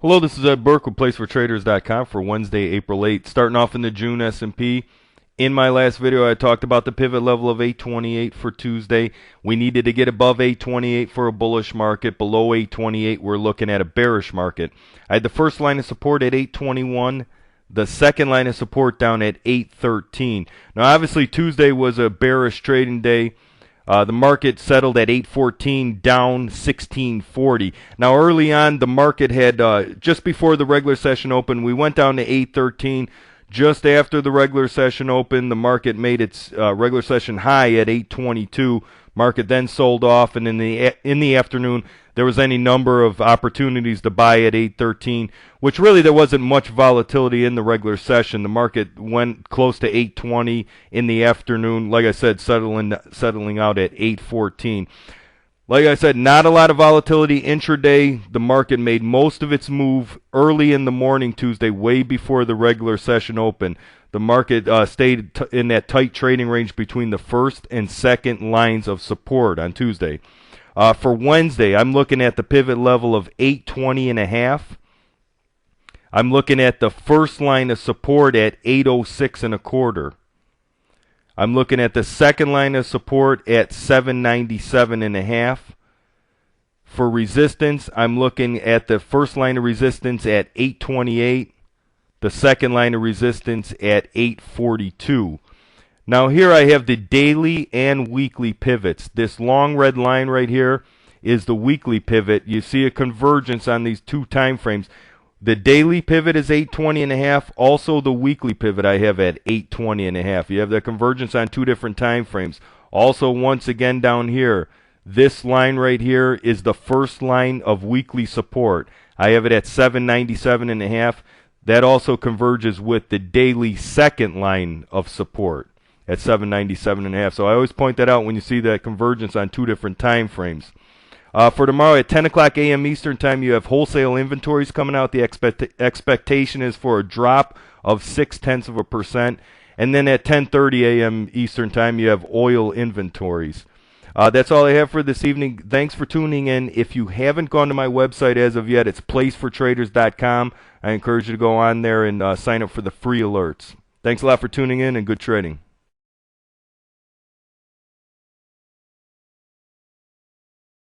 Hello, this is Ed Burke with PlaceForTraders.com for Wednesday, April 8th. Starting off in the June S&P. In my last video, I talked about the pivot level of 828 for Tuesday. We needed to get above 828 for a bullish market. Below 828, we're looking at a bearish market. I had the first line of support at 821. The second line of support down at 813. Now, obviously, Tuesday was a bearish trading day. The market settled at 814, down 1640. Now, early on, the market had, just before the regular session opened, we went down to 813. Just after the regular session opened, the market made its regular session high at 822. Market then sold off, and in the afternoon, there was any number of opportunities to buy at 813, which really there wasn't much volatility in the regular session. The market went close to 820 in the afternoon, like I said, settling out at 814. Like I said, not a lot of volatility intraday. The market made most of its move early in the morning Tuesday, way before the regular session opened. The market stayed in that tight trading range between the first and second lines of support on Tuesday. For Wednesday, I'm looking at the pivot level of 820.5. I'm looking at the first line of support at 806.25. I'm looking at the second line of support at 797.5. For resistance, I'm looking at the first line of resistance at 828. The second line of resistance at 842. Now here I have the daily and weekly pivots. This long red line right here is the weekly pivot. You see a convergence on these two time frames. The daily pivot is 820.5. Also the weekly pivot I have at 820.5. You have the convergence on two different time frames. Also, once again down here, this line right here is the first line of weekly support. I have it at 797.5. That also converges with the daily second line of support at 797.5. So I always point that out when you see that convergence on two different time frames. For tomorrow at 10 o'clock a.m. Eastern Time, you have wholesale inventories coming out. The expectation is for a drop of 0.6%. And then at 10:30 a.m. Eastern Time, you have oil inventories. That's all I have for this evening. Thanks for tuning in. If you haven't gone to my website as of yet, it's placefortraders.com. I encourage you to go on there and sign up for the free alerts. Thanks a lot for tuning in, and good trading.